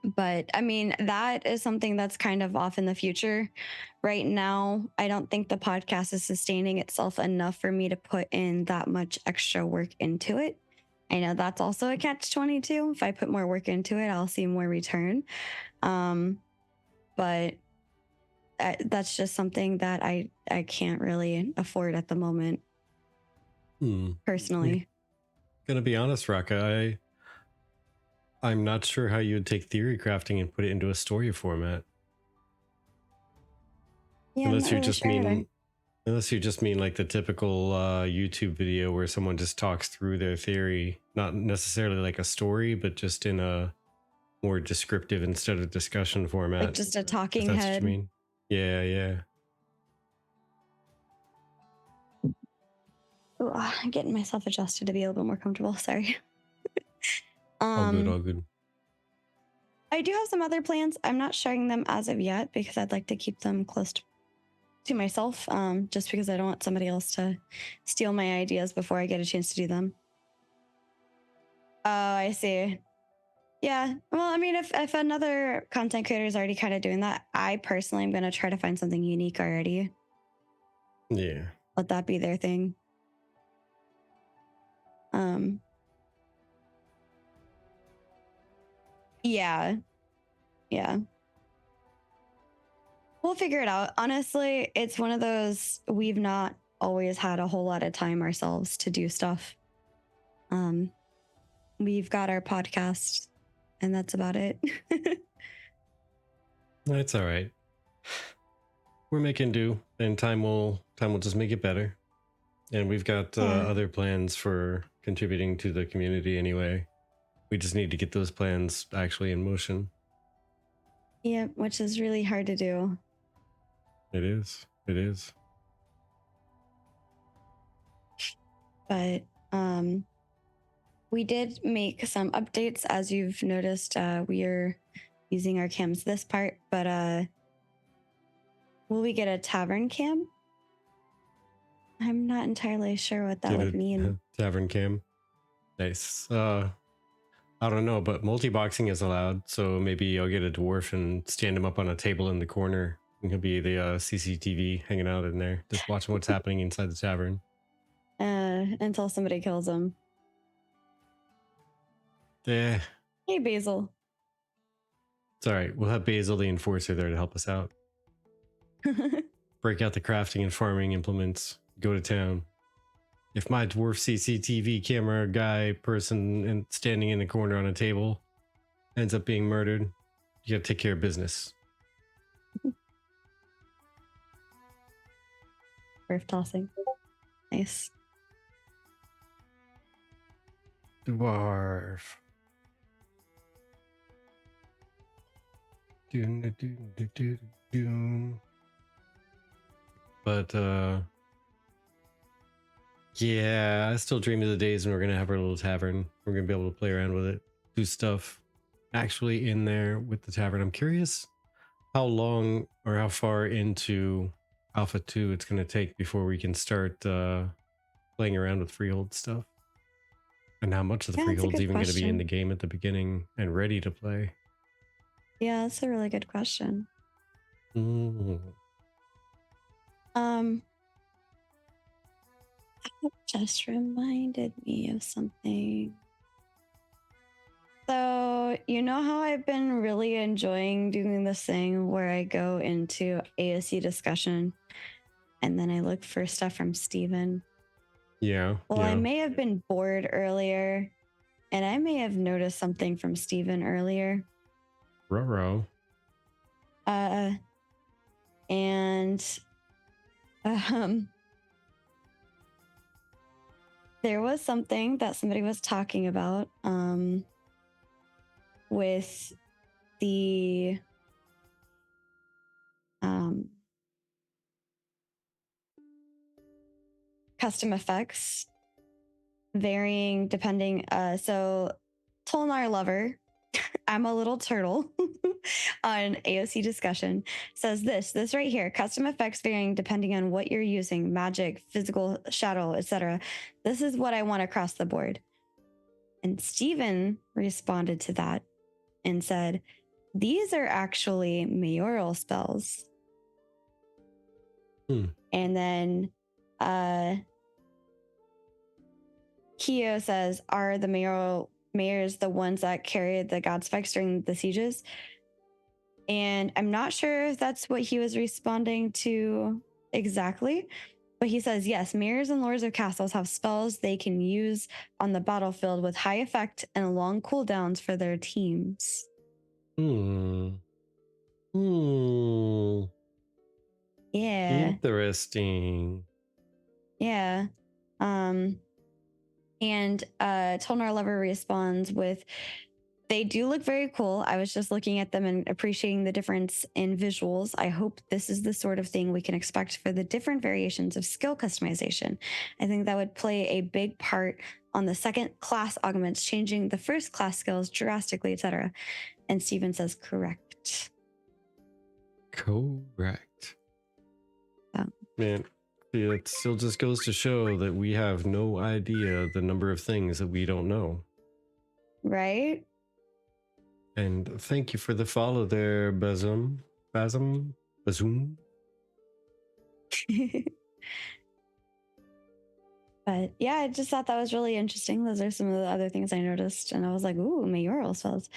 But I mean, that is something that's kind of off in the future. Right now, I don't think the podcast is sustaining itself enough for me to put in that much extra work into it. I know that's also a catch-22. If I put more work into it, I'll see more return. But that's just something that I can't really afford at the moment. Personally. Gonna be honest, Raka, I'm not sure how you would take theory crafting and put it into a story format. Yeah, unless you just mean like the typical YouTube video where someone just talks through their theory, not necessarily like a story, but just in a more descriptive instead of discussion format. Like just a talking that's head. What you mean. Yeah. Ooh, I'm getting myself adjusted to be a little bit more comfortable. Sorry. All good. I do have some other plans. I'm not sharing them as of yet because I'd like to keep them close to myself, just because I don't want somebody else to steal my ideas before I get a chance to do them. Oh, I see. Yeah. Well, I mean, if another content creator is already kind of doing that, I personally am going to try to find something unique already. Yeah. Let that be their thing. Yeah. We'll figure it out. Honestly, it's one of those, we've not always had a whole lot of time ourselves to do stuff. We've got our podcast and that's about it. That's all right. We're making do, and time will just make it better. And we've got other plans for contributing to the community anyway. We just need to get those plans actually in motion. Yeah, which is really hard to do. It is. But we did make some updates. As you've noticed, we are using our cams this part, but will we get a tavern cam? I'm not entirely sure what that would mean. Tavern cam. Nice. I don't know, but multi-boxing is allowed, so maybe I'll get a dwarf and stand him up on a table in the corner. And he'll be the CCTV hanging out in there, just watching what's happening inside the tavern. Until somebody kills him. Yeah. Hey, Basil. It's all right. We'll have Basil the Enforcer there to help us out. Break out the crafting and farming implements. Go to town. If my dwarf CCTV camera guy person and standing in the corner on a table ends up being murdered, you gotta take care of business. Earth tossing. Nice. Dwarf. But yeah, I still dream of the days when we're gonna have our little tavern. We're gonna be able to play around with it, do stuff actually in there with the tavern. I'm curious how long or how far into Alpha 2 it's gonna take before we can start playing around with freehold stuff. And how much of the Yeah, that's a freehold's good even gonna be in question. the game at the beginning and ready to play. Yeah, that's a really good question. Mm. That just reminded me of something. So, you know how I've been really enjoying doing this thing where I go into ASC discussion and then I look for stuff from Steven? Yeah. Well, yeah. I may have been bored earlier and I may have noticed something from Steven earlier. Ruh-roh. There was something that somebody was talking about with the custom effects varying depending. So Tolnar Lover, I'm a little turtle on AOC discussion says this right here, custom effects varying depending on what you're using, magic, physical, shadow, etc. This is what I want across the board. And Steven responded to that and said, these are actually mayoral spells. And then Keo says, are the mayors the ones that carried the god spikes during the sieges? And I'm not sure if that's what he was responding to exactly, but he says, yes, mayors and lords of castles have spells they can use on the battlefield with high effect and long cooldowns for their teams. Yeah. Interesting. Yeah. And Tolnar Lover responds with, they do look very cool. I was just looking at them and appreciating the difference in visuals. I hope this is the sort of thing we can expect for the different variations of skill customization. I think that would play a big part on the second class augments, changing the first class skills drastically, etc. And Steven says, correct. Correct. Oh. Man, it still just goes to show that we have no idea the number of things that we don't know. Right? And thank you for the follow there, Bazoom. But yeah, I just thought that was really interesting. Those are some of the other things I noticed. And I was like, ooh, mayoral spells.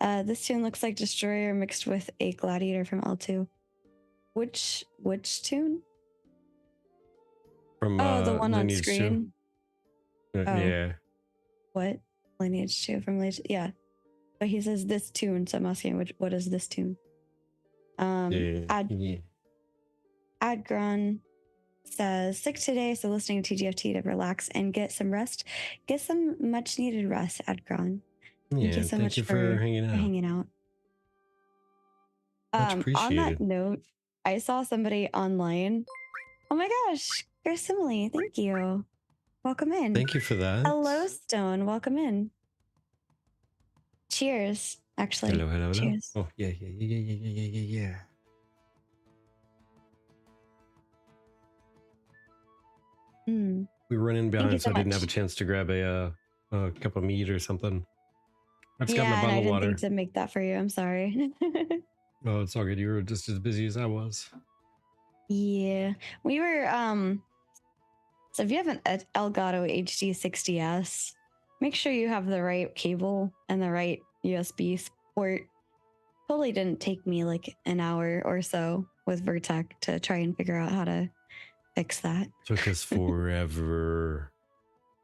This tune looks like Destroyer mixed with a Gladiator from L2. Which tune? From the one on Lineage screen. 2. Yeah. What? Lineage 2 from Lineage? Yeah. But he says this tune, so I'm asking what is this tune? Adgron says, sick today, so listening to TGFT to relax and get some rest. Get some much needed rest, Adgron. Thank you so much for hanging out. Much appreciated. On that note, I saw somebody online. Oh my gosh, Simile, thank you. Welcome in. Thank you for that. Hello, Stone. Welcome in. Cheers, actually. Hello. Cheers. Oh, yeah. We were running behind, so I didn't have a chance to grab a cup of meat or something. I've got my bottle I of didn't water. think to make that for you. I'm sorry. Oh, it's all good. You were just as busy as I was. Yeah, we were. So if you have an Elgato HD60S, make sure you have the right cable and the right USB port, totally didn't take me like an hour or so with Virtek to try and figure out how to fix that. Took us forever.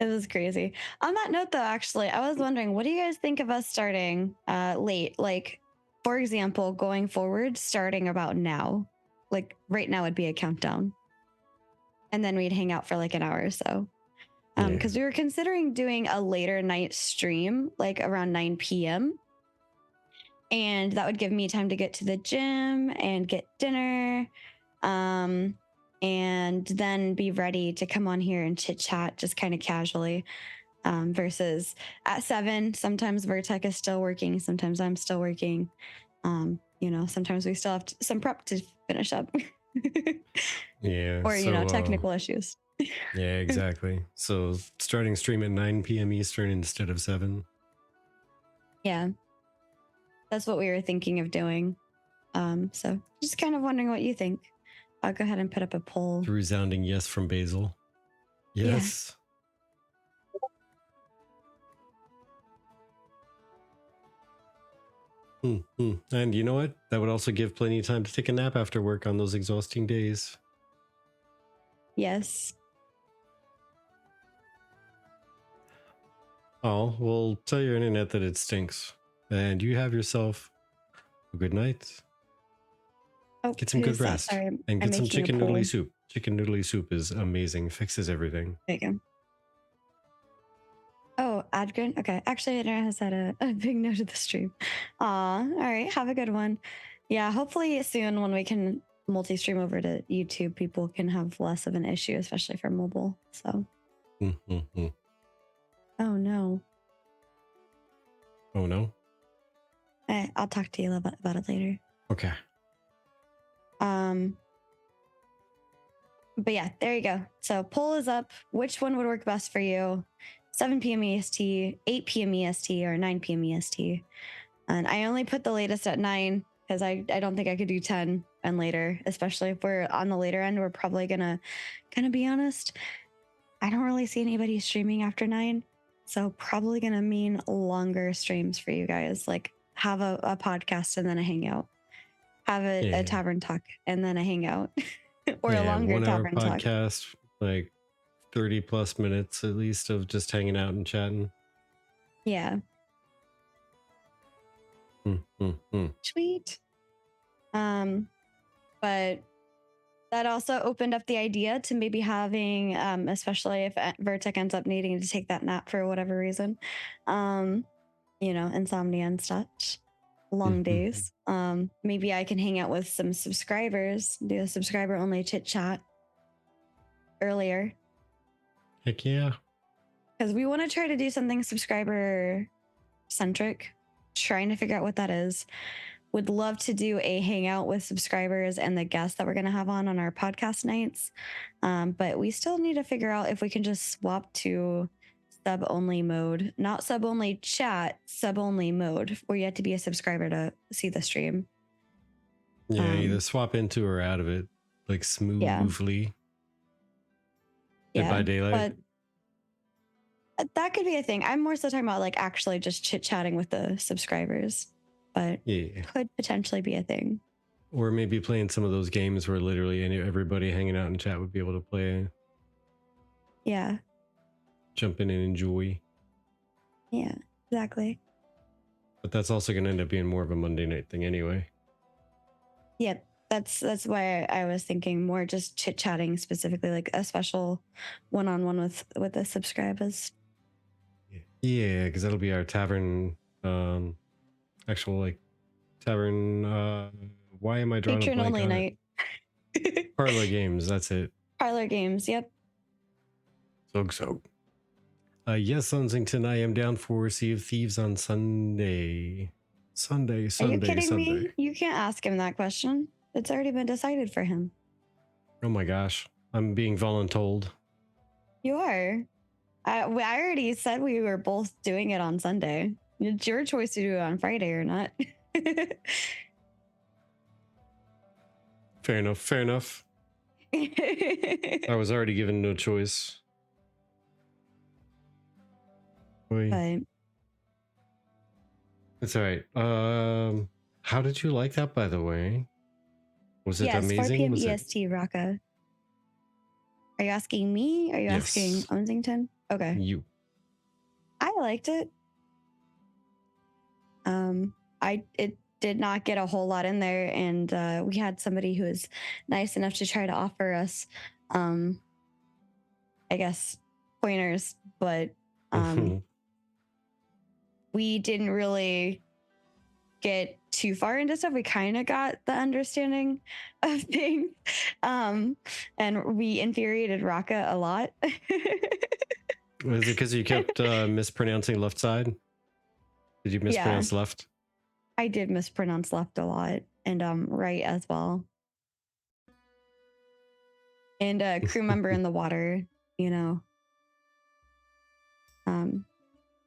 It was crazy. On that note, though, actually, I was wondering, what do you guys think of us starting late? Like, for example, going forward, starting about now. Like, right now would be a countdown. And then we'd hang out for like an hour or so. Because we were considering doing a later night stream, like around 9 p.m. And that would give me time to get to the gym and get dinner. And then be ready to come on here and chit chat just kind of casually. Versus at 7, sometimes Virtek is still working, sometimes I'm still working. Sometimes we still have some prep to finish up. Yeah. Or, technical issues. Yeah, exactly. So starting stream at 9 p.m. Eastern instead of 7. Yeah. That's what we were thinking of doing. So just kind of wondering what you think. I'll go ahead and put up a poll. Resounding yes from Basil. Yes. Yeah. And you know what? That would also give plenty of time to take a nap after work on those exhausting days. Yes. Oh, well, tell your internet that it stinks. And you have yourself a good night. Oh, get some good rest. Sorry, and get some chicken noodly soup. Chicken noodly soup is amazing. Fixes everything. There you go. Oh, Adgren? Okay. Actually, internet has had a big note of the stream. Aw, all right. Have a good one. Yeah, hopefully soon when we can multi-stream over to YouTube, people can have less of an issue, especially for mobile. So. Oh, no. Oh, no? I'll talk to you about it later. Okay. But yeah, there you go. So poll is up. Which one would work best for you? 7 p.m. EST, 8 p.m. EST, or 9 p.m. EST? And I only put the latest at 9 because I don't think I could do 10 and later, especially if we're on the later end. We're probably gonna be honest. I don't really see anybody streaming after 9. So probably gonna mean longer streams for you guys. Like have a podcast and then a hangout. Have a tavern talk and then a hangout. Or a longer 1 hour tavern podcast, talk. like 30 plus minutes at least of just hanging out and chatting. Yeah. Sweet. But that also opened up the idea to maybe having, especially if Virtek ends up needing to take that nap for whatever reason, insomnia and such, long days. Maybe I can hang out with some subscribers, do a subscriber only chit chat earlier. Heck yeah. Because we want to try to do something subscriber centric, trying to figure out what that is. Would love to do a hangout with subscribers and the guests that we're going to have on our podcast nights. But we still need to figure out if we can just swap to sub only mode, not sub only chat, sub only mode, where you have to be a subscriber to see the stream. Yeah, either swap into or out of it, like smoothly. Yeah. By daylight. But that could be a thing. I'm more so talking about like actually just chit chatting with the subscribers. But could potentially be a thing. Or maybe playing some of those games where literally everybody hanging out in chat would be able to play. Yeah. Jump in and enjoy. Yeah, exactly. But that's also going to end up being more of a Monday night thing anyway. Yep. That's why I was thinking more just chit chatting specifically, like a special one-on-one with the subscribers. Yeah, because that'll be our tavern actual like tavern why am I drawing Patron a blank only on night. Parlor games, that's it. Parlor games, yep. So yes, Sunsington, I am down for Sea of Thieves on Sunday. Are you kidding me? You can't ask him that question. It's already been decided for him. Oh my gosh, I'm being voluntold. You are. I already said we were both doing it on Sunday. It's your choice to do it on Friday or not. Fair enough. I was already given no choice. But it's all right. How did you like that, by the way? Was it Yes, 4 amazing? p.m. Was it? EST, Raka. Are you asking me? Are you asking Yes. Onsington? Okay. You. I liked it. It did not get a whole lot in there, and we had somebody who was nice enough to try to offer us, I guess, pointers, but we didn't really get too far into stuff. We kind of got the understanding of things, and we infuriated Raka a lot. Was it because you kept mispronouncing left side? Did you mispronounce left? I did mispronounce left a lot, and right as well. And a crew member in the water, you know.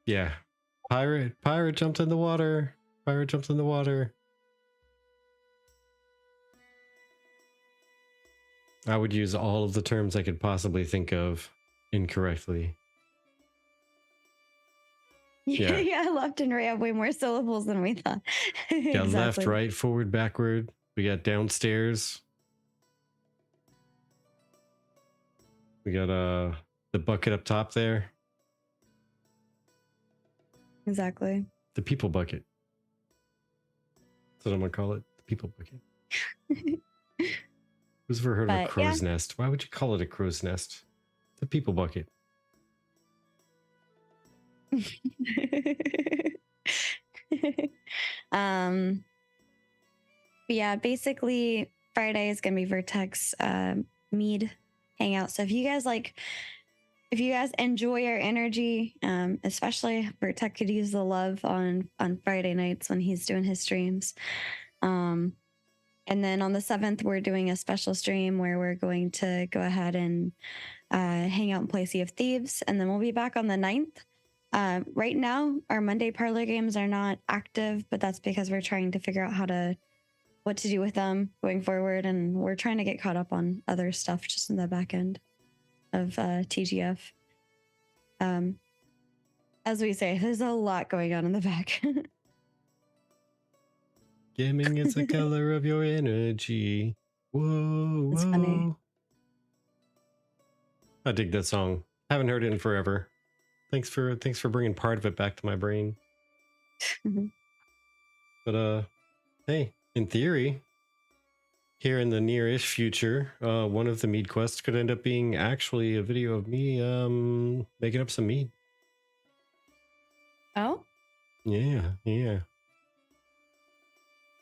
Yeah. Pirate jumped in the water. Pirate jumped in the water. I would use all of the terms I could possibly think of incorrectly. Yeah. Yeah, left and right have way more syllables than we thought. Yeah, Exactly. left, right, forward, backward. We got downstairs. We got the bucket up top there. Exactly. The people bucket. That's what I'm gonna call it. The people bucket. Who's ever heard of a crow's nest? Why would you call it a crow's nest? The people bucket. Yeah, basically Friday is gonna be Virtek's mead hangout. So if you guys enjoy our energy, especially Virtek could use the love on Friday nights when he's doing his streams. And then on the 7th, we're doing a special stream where we're going to go ahead and hang out and play Sea of Thieves. And then we'll be back on the 9th. Right now, our Monday parlor games are not active, but that's because we're trying to figure out what to do with them going forward. And we're trying to get caught up on other stuff just in the back end of TGF. As we say, there's a lot going on in the back. Gaming is the color of your energy. Whoa, It's funny. I dig that song. Haven't heard it in forever. Thanks for bringing part of it back to my brain. But hey, in theory, here in the near-ish future, one of the mead quests could end up being actually a video of me making up some mead. Oh? Yeah.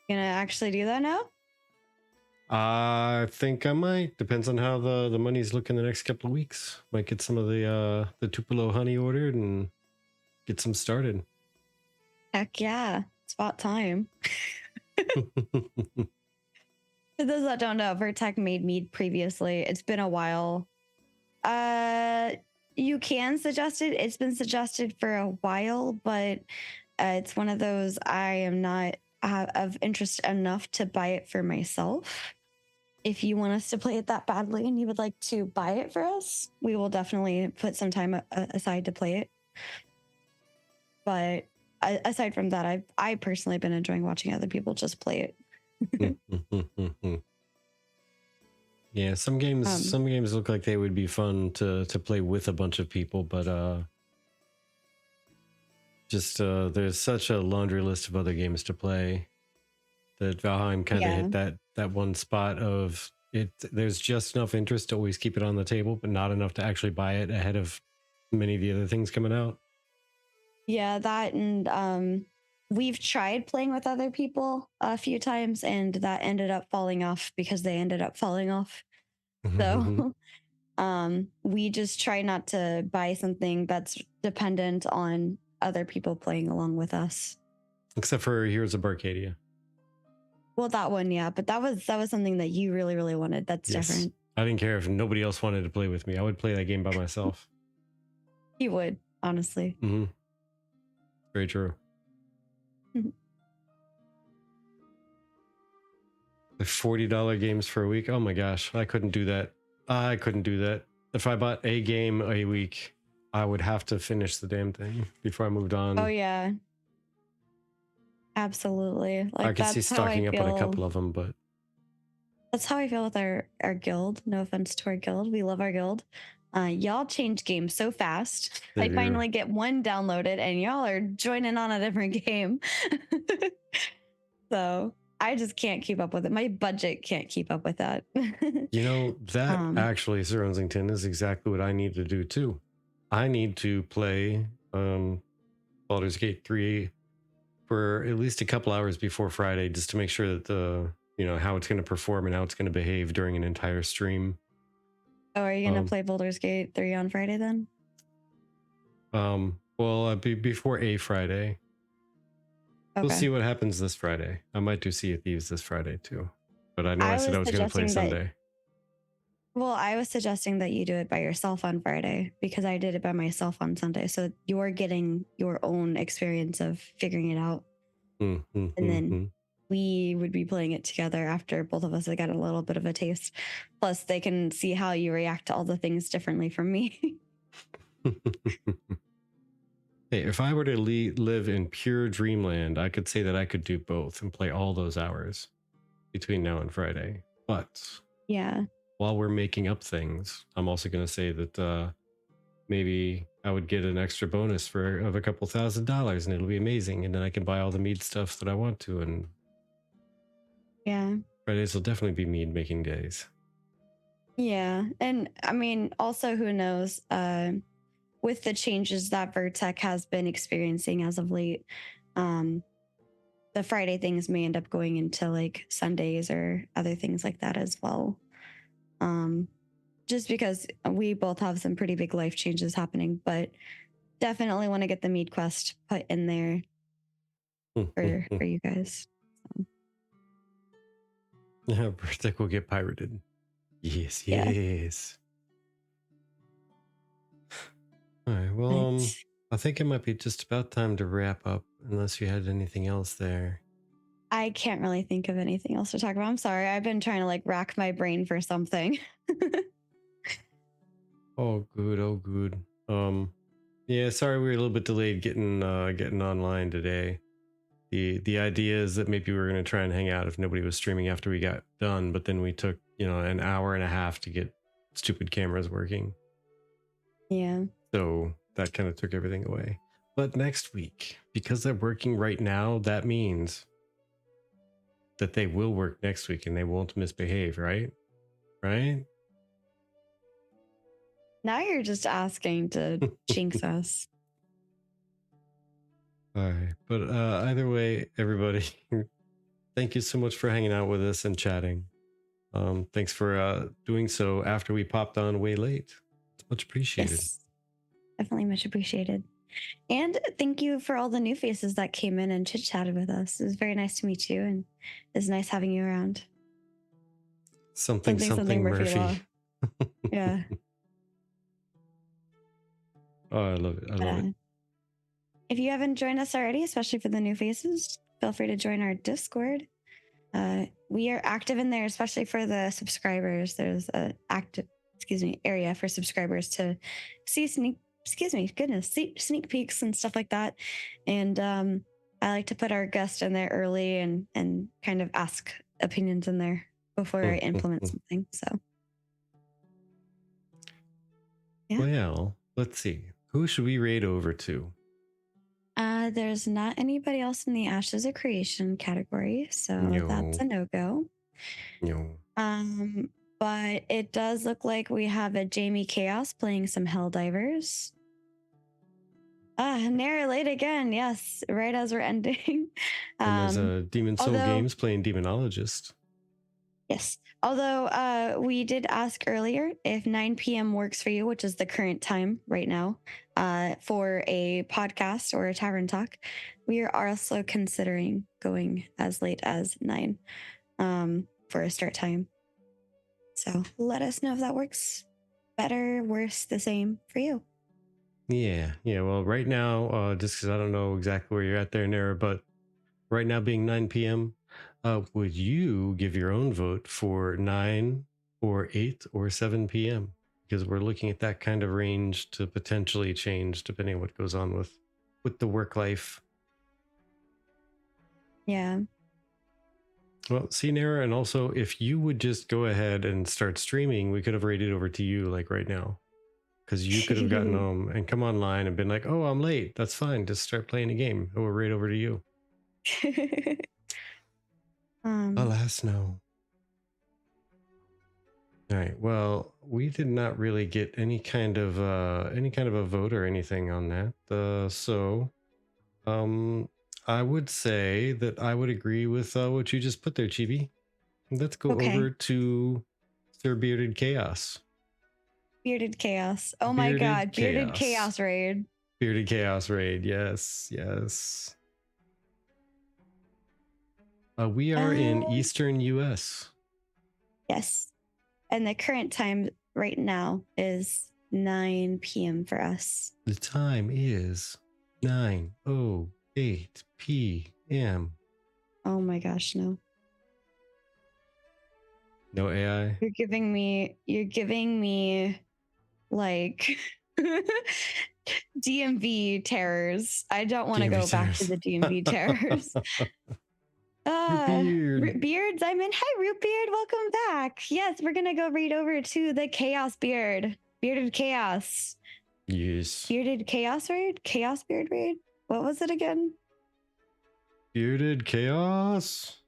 Gonna actually do that now? I think I might. Depends on how the money's looking the next couple of weeks. Might get some of the Tupelo honey ordered and get some started. Heck yeah. It's about time. For those that don't know, Virtek made mead previously. It's been a while. You can suggest it. It's been suggested for a while, but it's one of those I am not of interest enough to buy it for myself. If you want us to play it that badly and you would like to buy it for us, we will definitely put some time aside to play it. But aside from that, I personally been enjoying watching other people just play it. Yeah, some games look like they would be fun to play with a bunch of people, but just there's such a laundry list of other games to play that Valheim kind of hit that one spot of it. There's just enough interest to always keep it on the table, but not enough to actually buy it ahead of many of the other things coming out. Yeah, that, and we've tried playing with other people a few times, and that ended up falling off because they ended up falling off. So we just try not to buy something that's dependent on other people playing along with us. Except for Heroes of Arcadia. Well, that one, yeah, but that was something that you really, really wanted. That's different. I didn't care if nobody else wanted to play with me. I would play that game by myself. You would, honestly. Very true. The $40 games for a week. Oh my gosh, I couldn't do that. If I bought a game a week, I would have to finish the damn thing before I moved on. Oh yeah. Absolutely. I Like could see that's how I stocking up on a feel. couple of them, but That's how I feel with our guild. No offense to our guild. We love our guild. Y'all change games so fast. they I do. finally get one downloaded and y'all are joining on a different game. So I just can't keep up with it. My budget can't keep up with that. You know, that um, actually, Sir Onsington, is exactly what I need to do too. I need to play Baldur's Gate 3 for at least a couple hours before Friday just to make sure that how it's going to perform and how it's going to behave during an entire stream. oh, are you gonna play Baldur's Gate 3 on Friday then? Well, before a Friday. Okay. We'll see what happens this Friday. I might do Sea of Thieves this Friday too. But I know I said I was going to play Sunday. Well, I was suggesting that you do it by yourself on Friday because I did it by myself on Sunday. So you're getting your own experience of figuring it out. And then we would be playing it together after both of us had got a little bit of a taste. Plus, they can see how you react to all the things differently from me. Hey, if I were to live in pure dreamland, I could say that I could do both and play all those hours between now and Friday. But yeah, while we're making up things, I'm also going to say that maybe I would get an extra bonus of a couple $1,000s and it'll be amazing. And then I can buy all the mead stuff that I want to. And yeah, Fridays will definitely be mead making days. yeah. And I mean, also, who knows? With the changes that Virtek has been experiencing as of late, the Friday things may end up going into like Sundays or other things like that as well. Just because we both have some pretty big life changes happening, but definitely want to get the mead quest put in there for you guys. So. Yeah, Virtek will get pirated. Yes, yes. All right, well, I think it might be just about time to wrap up, unless you had anything else there. I can't really think of anything else to talk about. I'm sorry. I've been trying to like rack my brain for something. Oh, good. Oh, good. Yeah, sorry we were a little bit delayed getting online today. The idea is that maybe we were going to try and hang out if nobody was streaming after we got done, but then we took, an hour and a half to get stupid cameras working. Yeah. So that kind of took everything away. But next week, because they're working right now, that means that they will work next week and they won't misbehave, right? Right? Now you're just asking to jinx us. All right. But either way, everybody, thank you so much for hanging out with us and chatting. Thanks for doing so after we popped on way late. It's much appreciated. Yes, definitely much appreciated. And thank you for all the new faces that came in and chit-chatted with us. It was very nice to meet you, and it's nice having you around. Something Murphy. Yeah. Oh, I love it. I love it. If you haven't joined us already, especially for the new faces, feel free to join our Discord. We are active in there, especially for the subscribers. There's a area for subscribers to see sneak peeks and stuff like that. And I like to put our guest in there early and kind of ask opinions in there before I implement something. So yeah. Well, let's see. Who should we raid over to? There's not anybody else in the Ashes of Creation category, so that's a no-go. No. But it does look like we have a Jamie Chaos playing some Helldivers. Nary late again, yes, right as we're ending. And there's a Demon Soul Games playing Demonologist. Yes. Although we did ask earlier if 9 p.m. works for you, which is the current time right now, for a podcast or a tavern talk, we are also considering going as late as 9 for a start time. So let us know if that works better, worse, the same for you. Yeah. Well, right now, just because I don't know exactly where you're at there, Nara, but right now being 9 p.m., would you give your own vote for 9 or 8 or 7 p.m.? Because we're looking at that kind of range to potentially change depending on what goes on with the work life. Yeah. Well, see, Nara, and also if you would just go ahead and start streaming, we could have raided over to you like right now. Because you could have gotten home and come online and been like, oh, I'm late. That's fine. Just start playing a game. We'll raid over to you. Alas, no. All right. Well, we did not really get any kind of a vote or anything on that. So I would say that I would agree with what you just put there, Chibi. Let's go Okay. over to Sir Bearded Chaos. Bearded Chaos. Oh my god, Bearded Chaos raid. Bearded Chaos raid. Yes, yes. We are in Eastern US. Yes. And the current time right now is 9 p.m. for us. The time is 9:08 p.m. Oh my gosh, no. No AI. You're giving me like DMV terrors. I don't want to go back to the DMV terrors. Beards, I'm in. Hi, Root Beard. Welcome back. Yes, we're gonna go read over to the Chaos Beard. Bearded Chaos. Yes. Bearded Chaos raid? Chaos Beard raid? What was it again? Bearded Chaos.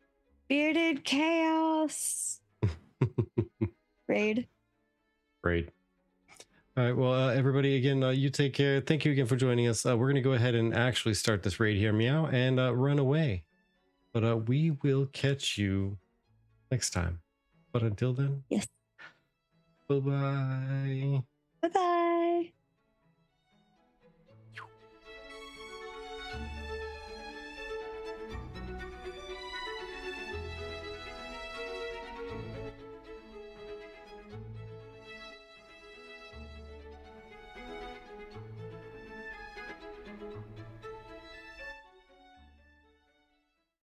Bearded Chaos. Raid. Raid. All right. Well, everybody, again, you take care. Thank you again for joining us. We're going to go ahead and actually start this raid here, Meow, and run away. But we will catch you next time. But until then, yes. Bye-bye. Bye-bye.